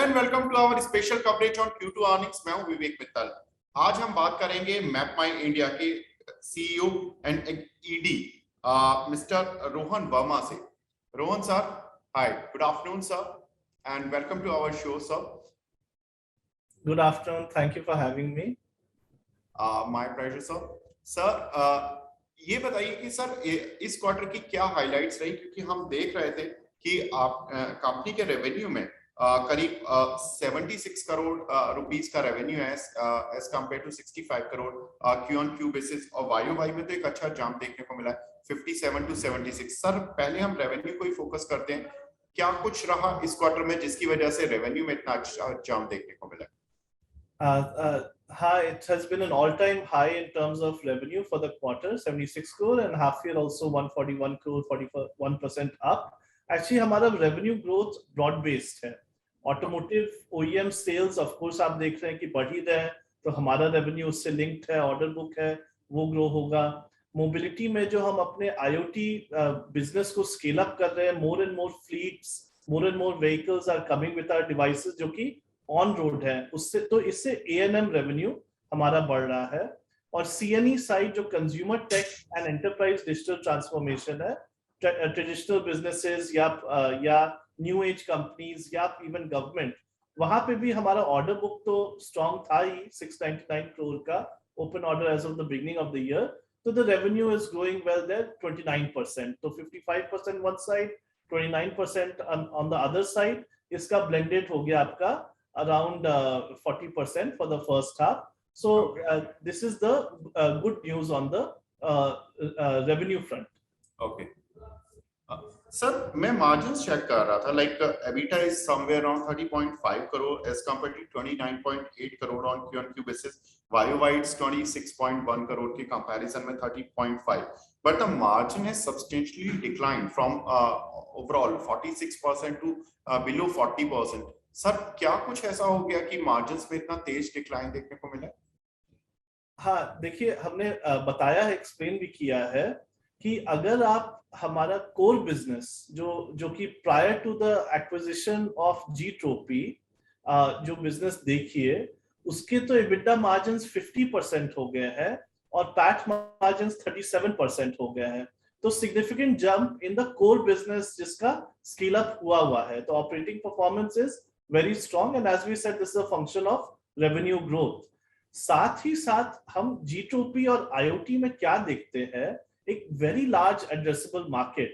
And welcome to our special coverage on Q2 earnings. मैं हूं विवेक मित्तल। आज हम बात करेंगे मैप माई इंडिया के CEO and ED mister Rohan Verma से। Rohan sir, hi, good afternoon sir and welcome to our show sir. Good afternoon. Thank you for having me. My pleasure sir. Sir ये बताइए कि सर इस क्वार्टर की क्या highlights रही, क्योंकि हम देख रहे थे कि आप कंपनी के रेवेन्यू में करीब 76 करोड़ रुपीस का रेवेन्यू है as compared to 65 crore Q on Q basis, और वाई वाई में तो एक अच्छा जंप देखने को मिला है 57 टू 76। सर पहले हम रेवेन्यू को ही फोकस करते हैं, क्या कुछ रहा इस क्वार्टर में जिसकी वजह से रेवेन्यू में इतना अच्छा जंप देखने को मिला? Hi, it has been an all-time high in terms of revenue for the quarter, 76 crore, and half year also 141 crore, 41% up. Actually, हमारा revenue growth broad-based है. Automotive OEM sales, of course, आप देख रहे हैं कि बढ़ ही रहे हैं, तो हमारा revenue उससे linked है, order book है, वो grow होगा. Mobility में जो हम अपने IoT business को scale up कर रहे हैं, more and more fleets, more and more vehicles are coming with our devices, जो कि ऑन रोड है, उससे तो इससे A&M रेवेन्यू हमारा बढ़ रहा है. और CNE साइड जो consumer tech and enterprise digital transformation है, ट्रेडिशनल बिजनेसेस या न्यू एज कंपनीज या इवन गवर्नमेंट, वहां पे भी हमारा ऑर्डर बुक तो स्ट्रॉन्ग था ही, 699 करोड़ का open order as of the beginning of the year. तो the revenue is growing well there, 29%. तो 55% one side, 29% on the other side. इसका ब्लेंडेड हो गया आपका around 40% for the first half. So this is the good news on the revenue front. Okay. Sir, मैं margins check कर रहा था, like EBITDA is somewhere around 30.5 crore as compared to 29.8 crore on Q basis. YOY it's 26.1 crore के comparison में 30.5. But the margin has substantially declined from overall 46% to below 40%. Sir क्या कुछ ऐसा हो गया कि मार्जिन्स में इतना तेज डिक्लाइन देखने को मिला? हाँ, देखिए, हमने बताया है, एक्सप्लेन भी किया है कि अगर आप हमारा कोर बिजनेस जो कि prior to the acquisition of Gtropy जो बिजनेस देखिए, उसके तो EBITDA मार्जिन्स 50% हो गए हैं और पैट मार्जिन्स 37% हो गए हैं. तो significant jump in the core business जिसका स्केल अप हुआ है. तो operating performance is very strong, and as we said, this is a function of revenue growth. साथ ही साथ हम Gtropy और IoT में क्या देखते हैं, एक very large addressable market.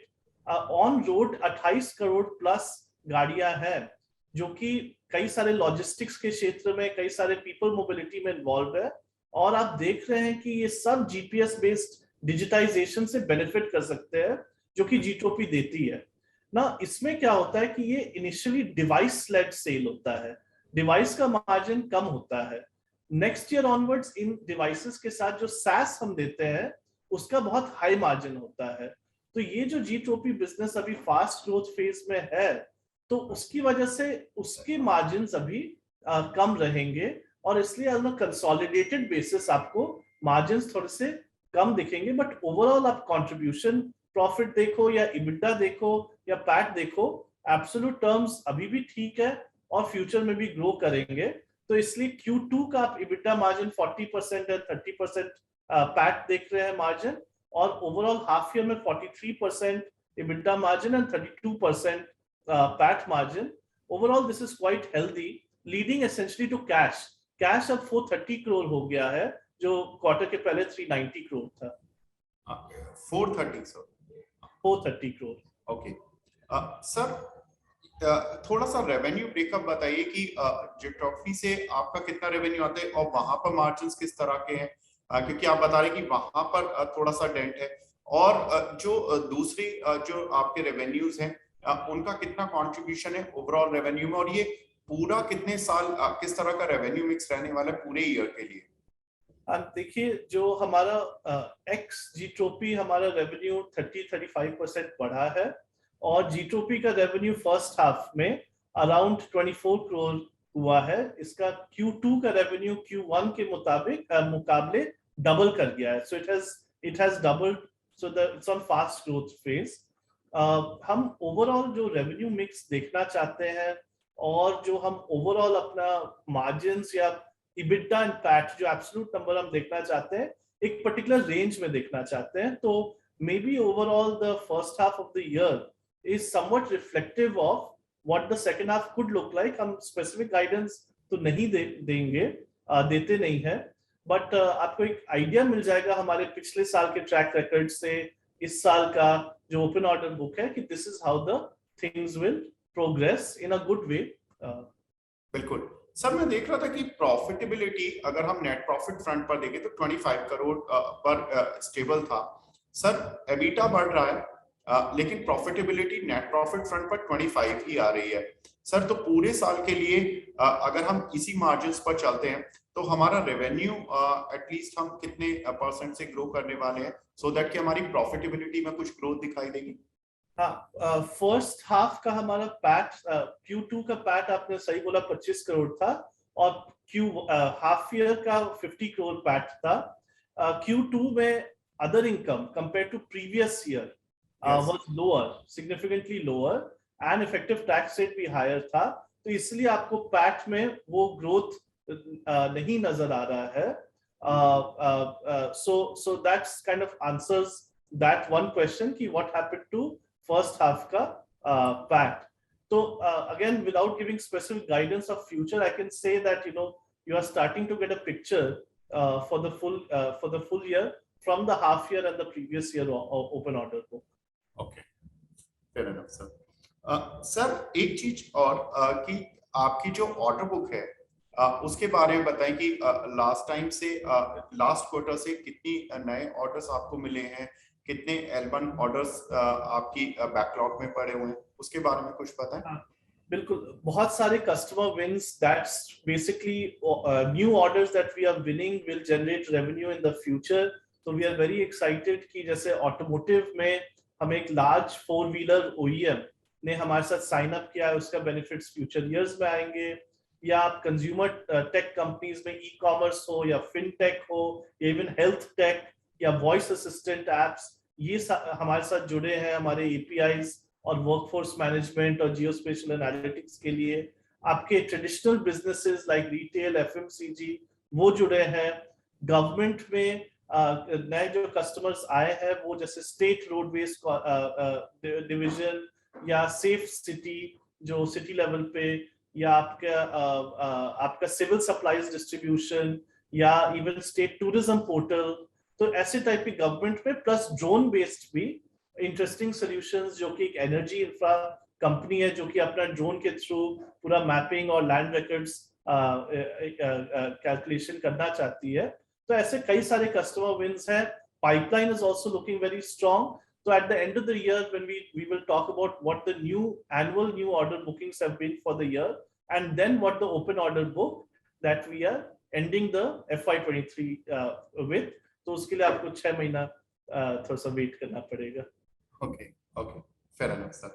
On road 28 crore plus गाड़ियां हैं जो कि कई सारे लॉजिस्टिक्स के क्षेत्र में, कई सारे पीपल मोबिलिटी में इन्वॉल्व है, और आप देख रहे हैं कि ये सब GPS बेस्ड डिजिटाइजेशन से बेनिफिट कर सकते हैं जो कि Gtropy देती है ना. इसमें क्या होता है कि ये इनिशियली डिवाइस लेड सेल होता है, डिवाइस का मार्जिन कम होता है. नेक्स्ट ईयर ऑनवर्ड्स इन डिवाइसेस के साथ जो SaaS हम देते हैं उसका बहुत हाई मार्जिन होता है. तो ये जो Gtropy बिजनेस अभी फास्ट ग्रोथ फेज में है, तो उसकी वजह से उसके मार्जिन्स अभी कम रहेंगे, और इसलिए ऑन अ कंसोलिडेटेड बेसिस आपको मार्जिन्स थोड़े से कम दिखेंगे. बट ओवरऑल आप कंट्रीब्यूशन प्रॉफिट देखो या EBITDA देखो या पैट देखो, एब्सोल्यूट टर्म्स अभी भी ठीक है और फ्यूचर में भी ग्रो करेंगे. तो इसलिए Q2 का आप EBITDA मार्जिन 40% है, 30% पैट देख रहे हैं मार्जिन, और ओवरऑल हाफ ईयर में 43% EBITDA margin and 32% PAT margin. Overall this is quite healthy, leading essentially to cash. Cash अब 430 करोड़ हो गया है, जो क्वार्टर के पहले 390 करोड़ था. 430 सर, 430 करोड़. ओके सर, थोड़ा सा रेवेन्यू ब्रेकअप बताइए कि Gtropy से आपका कितना रेवेन्यू आता है और वहां पर मार्जिन्स किस तरह के हैं, क्योंकि आप बता रहे हैं कि वहां पर थोड़ा सा डेंट है, और जो दूसरी जो आपके रेवेन्यूज हैं उनका कितना कंट्रीब्यूशन है ओवरऑल रेवेन्यू में, और ये पूरा कितने साल किस तरह का रेवेन्यू मिक्स रहने वाला है पूरे ईयर के लिए? देखिए, जो हमारा एक्स Gtropy हमारा रेवेन्यू 30-35% बढ़ा है, और Gtropy का रेवेन्यू फर्स्ट हाफ में अराउंड 24 करोड़ हुआ है. इसका Q2 का रेवेन्यू Q1 के मुकाबले डबल कर गया है. So it has doubled, so it's on fast growth phase. हम ओवरऑल जो रेवेन्यू मिक्स देखना चाहते हैं और जो हम ओवरऑल अपना मार्जिन्स या इबिटा एंड पैट जो एब्सोल्यूट नंबर हम देखना चाहते हैं एक पर्टिकुलर रेंज में देखना चाहते हैं। तो may be overall the first half of the year is somewhat reflective of what the second half could look like. हम स्पेसिफिक गाइडेंस तो नहीं देंगे, देते नहीं है, बट आपको एक आइडिया मिल जाएगा हमारे पिछले साल के ट्रैक रिकॉर्ड से इस साल का जो ओपन ऑर्डर बुक है कि this is how the things will progress in a good way. बिल्कुल सर, मैं देख रहा था कि प्रॉफिटेबिलिटी अगर हम नेट प्रॉफिट फ्रंट पर देखें तो 25 करोड़ पर स्टेबल था सर। एबिटा बढ़ रहा है लेकिन प्रॉफिटेबिलिटी नेट प्रॉफिट फ्रंट पर 25 ही आ रही है सर। तो पूरे साल के लिए अगर हम इसी मार्जिन्स पर चलते हैं तो हमारा रेवेन्यू एटलीस्ट हम कितने परसेंट से ग्रो करने वाले हैं सो दैट कि हमारी प्रॉफिटेबिलिटी में कुछ ग्रोथ दिखाई देगी? हाँ, फर्स्ट हाफ का हमारा पैट Q2 का पैट आपने सही बोला 25 करोड़ था और हाफ ईयर का 50 करोड़ पैट था। Q2 में other income compare to previous year was lower, significantly lower, and effective tax rate भी हायर था, तो इसलिए आपको पैट में वो ग्रोथ नहीं नजर आ रहा है। So that's kind of answers that one question कि what happened to first half का PAT. So again, without giving specific guidance of future, I can say that you are starting to get a picture for the full year from the half year and the previous year open order book. Okay, fair enough, sir. Sir एक चीज और कि आपकी जो order book है उसके बारे में बताएं कि लास्ट टाइम से लास्ट क्वार्टर से कितनी नए ऑर्डर्स आपको मिले हैं, कितने L1 ऑर्डर्स आपकी बैकलॉग में पड़े हुए हैं, उसके बारे में कुछ बताएं। बिल्कुल, बहुत सारे customer wins, that's basically new orders that we are winning will generate revenue in the future. तो वी आर वेरी एक्साइटेड कि जैसे ऑटोमोटिव में हमें एक लार्ज 4-व्हीलर OEM ने हमारे साथ साइन अप किया है, उसका बेनिफिट्स फ्यूचर ईयर्स में आएंगे। या आप कंज्यूमर टेक कंपनीज में ई-कॉमर्स हो या फिनटेक हो या इवन हेल्थ टेक या वॉइस असिस्टेंट एप्स, ये हमारे साथ जुड़े हैं हमारे APIs और वर्कफोर्स मैनेजमेंट और जियोस्पेशियल एनालिटिक्स के लिए। आपके traditional businesses like retail, FMCG वो जुड़े हैं। गवर्नमेंट में नए जो कस्टमर्स आए हैं वो जैसे स्टेट रोडवेज डिवीजन या सेफ सिटी जो सिटी लेवल पे, या आपका सिविल सप्लाईज डिस्ट्रीब्यूशन या इवन स्टेट टूरिज्म पोर्टल, तो ऐसे टाइप की गवर्नमेंट में, प्लस ड्रोन बेस्ड भी इंटरेस्टिंग सॉल्यूशंस जो कि एक एनर्जी इंफ्रा कंपनी है जो कि अपना ड्रोन के थ्रू पूरा मैपिंग और लैंड रिकॉर्ड्स कैलकुलेशन करना चाहती है। तो ऐसे कई सारे कस्टमर विंस हैं। Pipeline is also looking very strong. So at the end of the year, when we will talk about what the annual new order bookings have been for the year, and then what the open order book that we are ending the FY23 with. तो उसके लिए आपको 6 महीना थोड़ा सा wait करना पड़ेगा। Okay, fair enough, sir.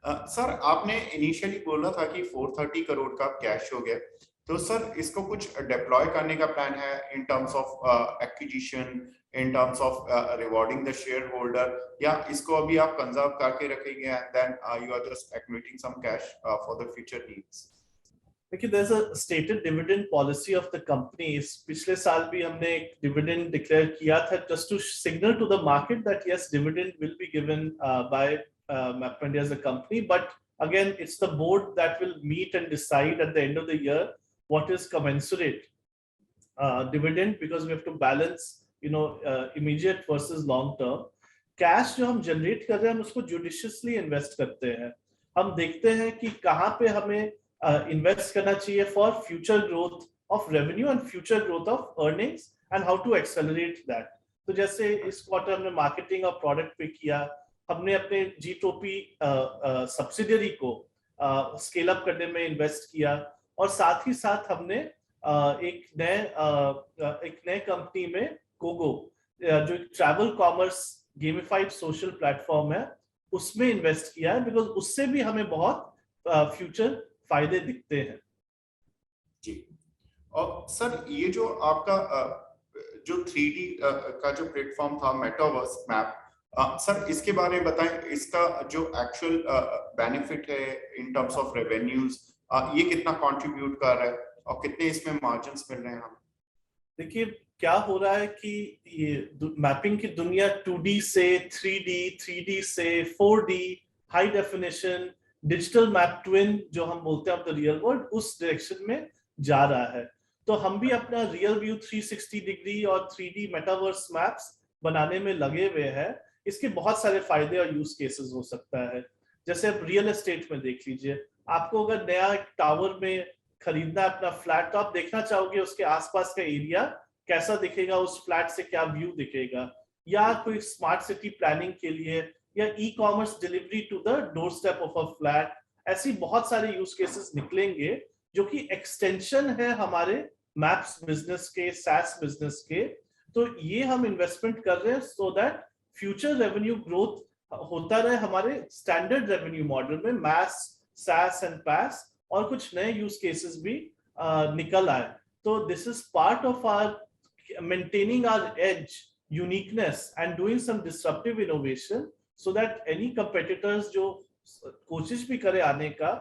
Sir आपने इनिशियली बोला था कि 430 करोड़ का कैश हो गया, तो सर इसको कुछ डिप्लॉय करने का प्लान है in terms of acquisition, in terms of rewarding the shareholder, या इसको अभी आप कंजर्व करके रखेंगे and then you are just accumulating some cash for the future needs? देखिए, there's a stated dividend policy of the company. पिछले साल भी हमने एक dividend declare किया था just to signal to the market that yes, dividend will be given by MapmyIndia as a company. But again, it's the board that will meet and decide at the end of the year what is commensurate dividend, because we have to balance immediate versus long term. Cash जो हम generate कर रहे हैं हम उसको judiciously invest करते हैं। हम देखते हैं कि कहाँ पे हमें इन्वेस्ट करना चाहिए for future growth of revenue and future growth of earnings and how to accelerate that. तो जैसे इस क्वार्टर हमने मार्केटिंग और प्रोडक्ट पे किया, हमने अपने Gtropy सब्सिडियरी को स्केल अप करने में इन्वेस्ट किया, और साथ ही साथ हमने एक नए कंपनी में कोगो जो travel commerce gamified social platform है उसमें इन्वेस्ट किया है, बिकॉज उससे भी हमें बहुत फ्यूचर फायदे दिखते हैं। जी, और सर ये जो आपका जो 3D का जो प्लेटफॉर्म था मेटावर्स मैप, सर इसके बारे में बताएं, इसका जो एक्चुअल बेनिफिट है इन टर्म्स ऑफ रेवेन्यूज ये कितना कंट्रीब्यूट कर रहा है और कितने इसमें मार्जिन्स मिल रहे हैं हमें? देखिए क्या हो रहा है कि ये मैपिंग की दुनिया 2D से 3D, 3D से 4D, high definition, digital map twin जो हम बोलते हैं ऑफ द रियल वर्ल्ड, उस डायरेक्शन में जा रहा है। तो हम भी अपना रियल व्यू 360 डिग्री और 3D मेटावर्स मैप्स बनाने में लगे हुए हैं। इसके बहुत सारे फायदे और यूज केसेस हो सकता है। जैसे आप रियल एस्टेट में देख लीजिए, आपको अगर नया एक टावर में खरीदना है अपना फ्लैट, तो आप देखना चाहोगे उसके आसपास का एरिया कैसा दिखेगा, उस फ्लैट से क्या व्यू दिखेगा। या कोई स्मार्ट सिटी प्लानिंग के लिए, या e commerce delivery to the doorstep of a flat, ऐसी बहुत सारे यूज केसेस निकलेंगे जो कि एक्सटेंशन है हमारे मैप्स बिजनेस के, सैस बिजनेस के। तो ये हम इन्वेस्टमेंट कर रहे हैं so that future revenue growth होता रहे हमारे स्टैंडर्ड रेवेन्यू मॉडल में, मैस, सैस एंड पैस, और कुछ नए यूज केसेस भी निकल आए। तो this is part of our maintaining our edge, uniqueness and doing some disruptive innovation, so that any competitors जो कोशिश भी करे आने का,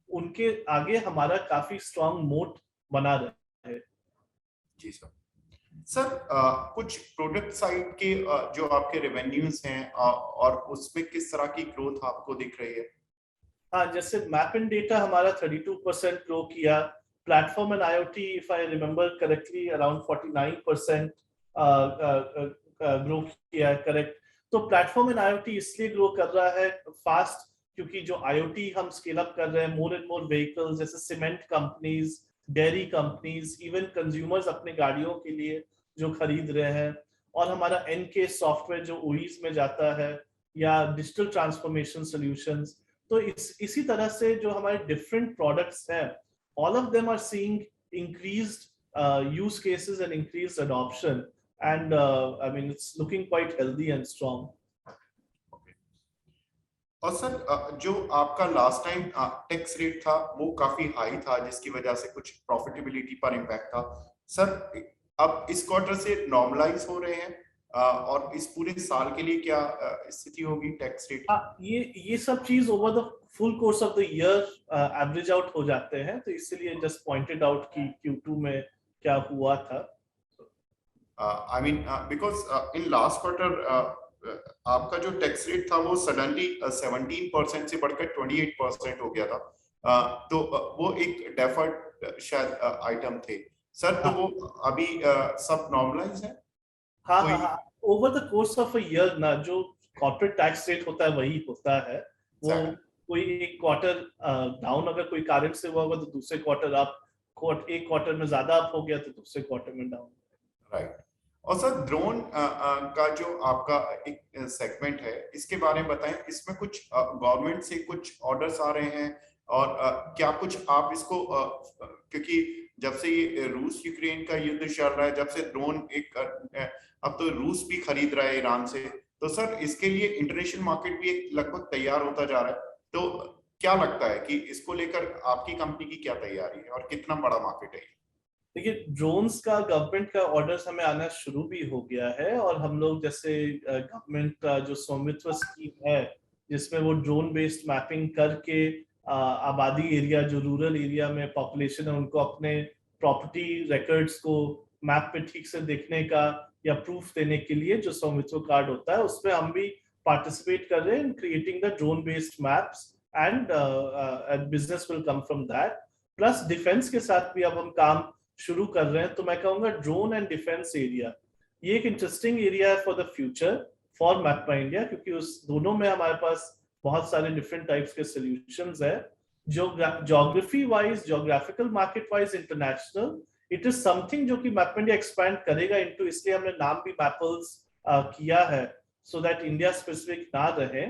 उनके आगे हमारा काफी स्ट्रॉन्ग मोट बना रहे। जी सर। सर कुछ प्रोडक्ट साइड के जो आपके रेवेन्यूज हैं और उसमें किस तरह की ग्रोथ आपको दिख रही है? हाँ, जैसे मैप एंड डेटा हमारा 32% ग्रो किया, platform and IoT if I remember correctly around 49% grow किया है, करेक्ट। तो प्लेटफॉर्म एंड आईओटी इसलिए ग्रो कर रहा है फास्ट क्योंकि जो आईओटी हम स्केल अप कर रहे हैं, मोर एंड मोर व्हीकल्स, जैसे cement companies, dairy companies, even consumers अपने गाड़ियों के लिए जो खरीद रहे हैं, और हमारा एनके सॉफ्टवेयर जो ओईज में जाता है, या डिजिटल ट्रांसफॉर्मेशन सॉल्यूशंस। तो इसी तरह से जो हमारे डिफरेंट प्रोडक्ट्स हैं, all of them are seeing increased use cases and increased adoption, and I mean it's looking quite healthy and strong. और सर जो आपका लास्ट टाइम टैक्स रेट था वो काफी हाई था, जिसकी वजह से कुछ प्रॉफिटेबिलिटी पर इम्पैक्ट था। सर अब इस क्वार्टर से नॉर्मलाइज हो रहे हैं और इस पूरे साल के लिए क्या स्थिति होगी टैक्स रेट? ये सब चीज over the full course of the year average out हो जाते हैं, तो इसलिए जस्ट पॉइंटेड आउट कि Q2 में क्या हुआ था। I mean because in last quarter आपका जो टैक्स रेट था वो सडनली 17% से बढ़कर 28% हो गया था। तो वो एक डेफर्ड शायद आइटम थे सर, तो वो अभी सब नॉर्मलाइज है? हाँ हाँ हाँ, over the course of a year ना, जो कॉर्पोरेट टैक्स रेट होता है वही होता है। वो कोई एक क्वार्टर डाउन अगर कोई कारण से हुआ होगा तो दूसरे क्वार्टर अप, एक क्वार्टर में ज्यादा अप हो गया तो दूसरे क्वार्टर में डाउन। राइट। और सर ड्रोन का जो आपका एक सेगमेंट है, इसके बारे में बताएं। इसमें कुछ गवर्नमेंट से कुछ ऑर्डर्स आ रहे हैं और क्या कुछ आप इसको क्योंकि जब से ये रूस यूक्रेन का युद्ध चल रहा है, जब से ड्रोन एक अब तो रूस भी खरीद रहा है ईरान से, तो सर इसके लिए इंटरनेशनल मार्केट भी एक लगभग तैयार होता जा रहा है। तो क्या लगता है कि इसको लेकर आपकी कंपनी की क्या तैयारी है और कितना बड़ा मार्केट है? देखिए, ड्रोन्स का गवर्नमेंट का ऑर्डर्स हमें आना शुरू भी हो गया है, और हम लोग जैसे गवर्नमेंट का जो स्वामित्व स्कीम है, जिसमें वो ड्रोन बेस्ड मैपिंग करके आबादी एरिया, जो रूरल एरिया में पॉपुलेशन है, उनको अपने प्रॉपर्टी रिकॉर्ड्स को मैप पे ठीक से देखने का या प्रूफ देने के लिए जो स्वामित्व कार्ड होता है, उसमें हम भी पार्टिसिपेट कर रहे हैं in creating the drone based maps, and business will come from that. Plus defence के साथ भी अब हम काम शुरू कर रहे हैं। तो मैं कहूंगा ड्रोन एंड डिफेंस एरिया ये एक इंटरेस्टिंग एरिया है for the future for Map My India, क्योंकि उस दोनों में हमारे पास बहुत सारे डिफरेंट टाइप्स के सॉल्यूशंस है। Geography wise, geographical market wise, international, it is something जो कि मैपमा इंडिया एक्सपैंड करेगा इनटू, इसलिए हमने नाम भी मैपल्स किया है, सो दैट इंडिया स्पेसिफिक ना रहे।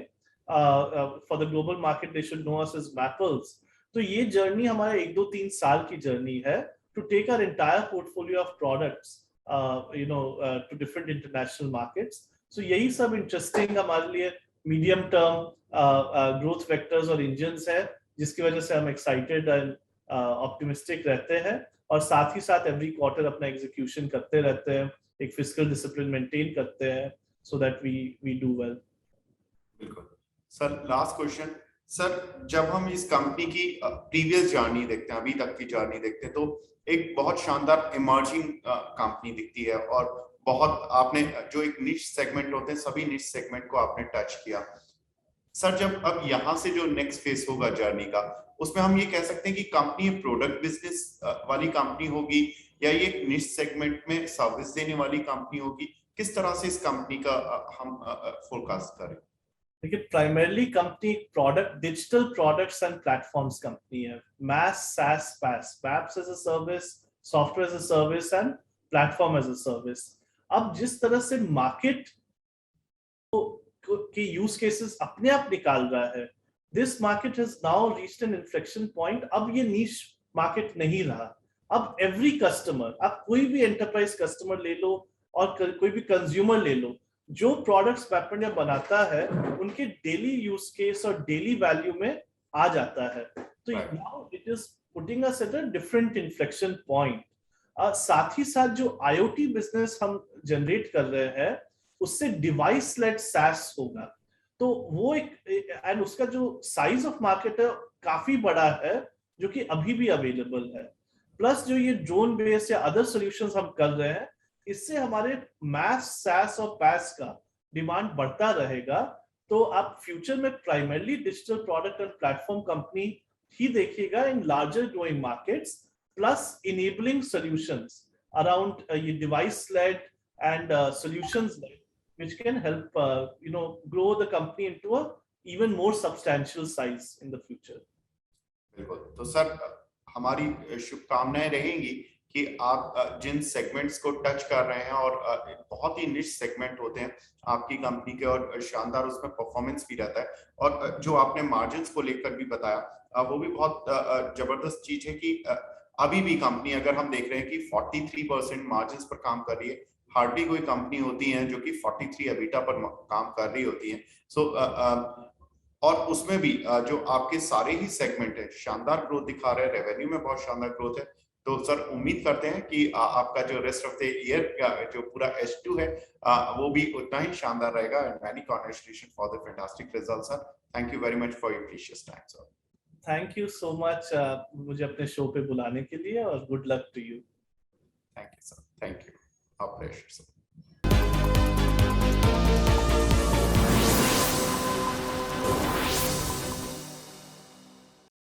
For the global market they should know us as Mappls. तो ये जर्नी हमारा 1-2-3 साल की जर्नी है to take our entire portfolio of products to different international markets. So यही सब interesting हमारे लिए medium term growth vectors और engines है, जिसकी वजह से हम excited and optimistic रहते हैं, और साथ ही साथ every quarter अपना execution करते रहते हैं, एक fiscal discipline maintain करते हैं, so that we do well. बिल्कुल सर। लास्ट क्वेश्चन सर जब हम इस कंपनी की प्रीवियस जर्नी देखते हैं, अभी तक की जर्नी देखते हैं, तो एक बहुत शानदार इमर्जिंग कंपनी दिखती है और बहुत आपने जो एक निश सेगमेंट होते हैं, सभी निश सेगमेंट को आपने टच किया। सर जब अब यहाँ से जो नेक्स्ट फेज होगा जर्नी का, उसमें हम ये कह सकते हैं कि कंपनी प्रोडक्ट बिजनेस वाली कंपनी होगी या ये निश सेगमेंट में सर्विस देने वाली कंपनी होगी? किस तरह से इस कंपनी का हम फोरकास्ट करें? देखिए, primarily company product, digital products and platforms company है। MaaS, SaaS, PaaS as a service, software as a service and platform as a service. अब जिस तरह से मार्केट के यूज केसेस अपने आप निकाल रहा है, this market has now reached N inflection point. अब ये नीश मार्केट नहीं रहा। अब एवरी कस्टमर, आप कोई भी एंटरप्राइज कस्टमर ले लो और कोई भी कंज्यूमर ले लो, जो प्रोडक्ट्स मैपनिया बनाता है उनके डेली यूज केस और डेली वैल्यू में आ जाता है। तो now it is putting us at a different inflection point. साथ ही साथ जो IoT बिजनेस हम जनरेट कर रहे हैं, उससे डिवाइस लेड SaaS होगा। तो वो एक, एंड उसका जो साइज ऑफ मार्केट है काफी बड़ा है, जो कि अभी भी अवेलेबल है। प्लस जो ये ड्रोन बेस या अदर सॉल्यूशंस हम कर रहे हैं, इससे हमारे मैस, SaaS और PaaS का डिमांड बढ़ता रहेगा। तो आप फ्यूचर में primarily digital product and platform company ही देखिएगा in larger growing markets, plus enabling solutions around ये device led and solutions which can help grow the company into a even more substantial size in the future. बिल्कुल। तो sir हमारी शुभकामनाएं रहेंगी कि आप जिन सेगमेंट्स को टच कर रहे हैं और बहुत ही निश सेगमेंट होते हैं आपकी कंपनी के, और शानदार उसमें परफॉर्मेंस भी रहता है, और जो आपने मार्जिन्स को लेकर भी बताया वो भी बहुत जबरदस्त चीज है कि अभी भी कंपनी, अगर हम देख रहे हैं कि 43% मार्जिन्स पर काम कर रही है, हार्डली कोई कंपनी होती है जो कि 43 एबिटा पर काम कर रही होती है। सो और उसमें भी जो आपके सारे ही सेगमेंट है शानदार ग्रोथ दिखा रहे हैं, रेवेन्यू में बहुत शानदार ग्रोथ है। तो सर उम्मीद करते हैं कि आपका जो रेस्ट ऑफ द ईयर का जो पूरा H2 है वो भी उतना ही शानदार रहेगा। And many congratulation for the fantastic result sir. Thank you very much for your precious time sir. Thank you so much मुझे अपने शो पे बुलाने के लिए, और good luck to you. Thank you sir, thank you. Our pleasure, sir.